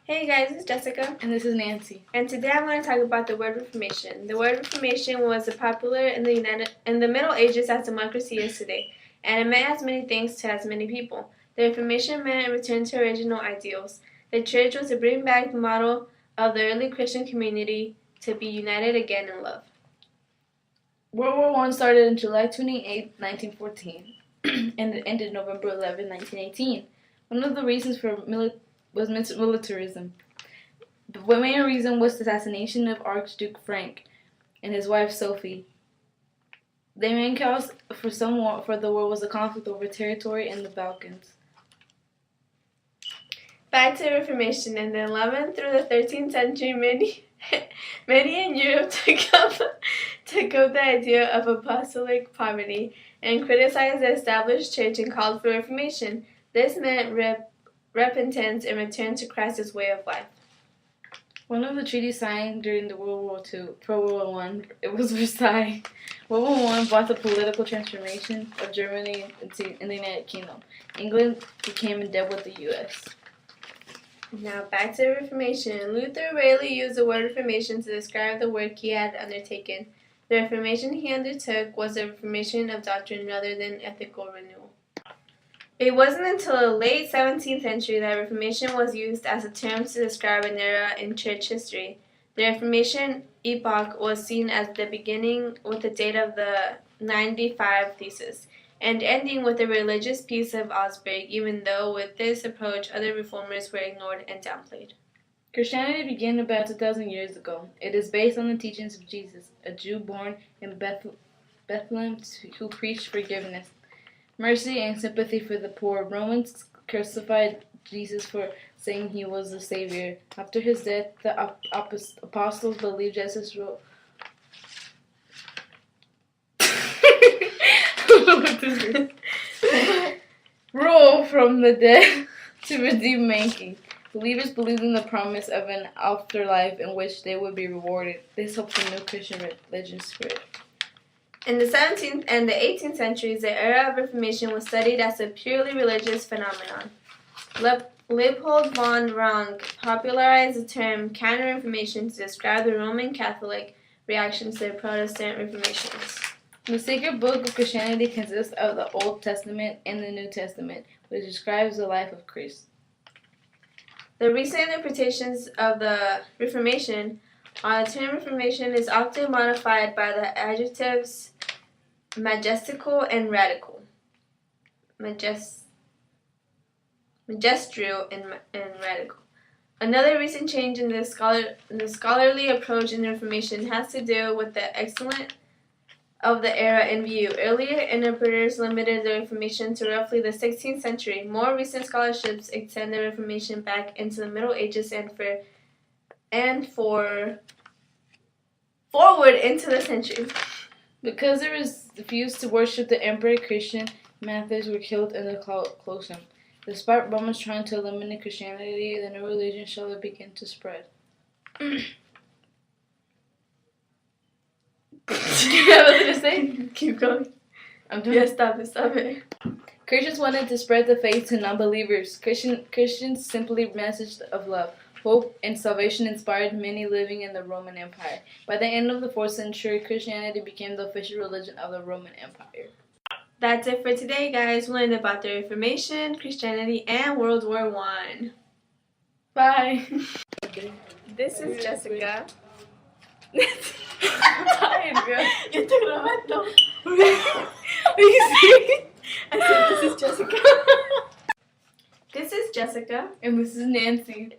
Hey guys, it's Jessica. And this is Nancy. And today I'm going to talk about the word Reformation. The word Reformation was popular in the Middle Ages as democracy is today, and it meant as many things to as many people. The Reformation meant a return to original ideals. The church was to bring back the model of the early Christian community to be united again in love. World War I started on July 28, 1914, and it ended November 11, 1918. One of the reasons was militarism. The main reason was the assassination of Archduke Frank and his wife Sophie. The main cause for the war was a conflict over territory in the Balkans. Back to the Reformation. In the 11th through the 13th century, many in Europe took up the idea of apostolic poverty and criticized the established church and called for reformation. This meant repentance and return to Christ's way of life. One of the treaties signed during the World War I, it was Versailles. World War I brought the political transformation of Germany in the United Kingdom. England became in debt with the U.S. Now back to the Reformation. Luther rarely used the word Reformation to describe the work he had undertaken. The Reformation he undertook was a reformation of doctrine rather than ethical renewal. It wasn't until the late 17th century that Reformation was used as a term to describe an era in church history. The Reformation epoch was seen as the beginning with the date of the 95 Theses, and ending with the religious peace of Augsburg, even though with this approach other reformers were ignored and downplayed. Christianity began about 2,000 years ago. It is based on the teachings of Jesus, a Jew born in Bethlehem who preached forgiveness, mercy, and sympathy for the poor. Romans crucified Jesus for saying he was the Savior. After his death, the apostles believed Jesus rose from the dead to redeem mankind. Believers believed in the promise of an afterlife in which they would be rewarded. This helped the new Christian religion spread. In the 17th and the 18th centuries, the era of Reformation was studied as a purely religious phenomenon. Leopold von Ranke popularized the term Counter-Reformation to describe the Roman Catholic reaction to the Protestant Reformations. The sacred book of Christianity consists of the Old Testament and the New Testament, which describes the life of Christ. The recent interpretations of the Reformation on the term Reformation is often modified by the adjectives majestical and radical. Majestual and radical. Another recent change in the scholarly approach in the Reformation has to do with the excellence of the era in view. Earlier interpreters limited the Reformation to roughly the 16th century. More recent scholarships extend the Reformation back into the Middle Ages and forward into the century. Because they refused to worship the emperor, Christian martyrs were killed in the Colosseum. Despite Romans trying to eliminate Christianity, the new religion slowly began to spread. Do you have anything to say? Keep going. I'm done. Yeah, stop it. Christians wanted to spread the faith to non-believers. Christians simply messaged of love, hope, and salvation inspired many living in the Roman Empire. By the end of the 4th century, Christianity became the official religion of the Roman Empire. That's it for today, guys. We learned about the Reformation, Christianity, and World War I. Bye. This is Jessica. Yo te grabando. I said this is Jessica. This is Jessica. And this is Nancy.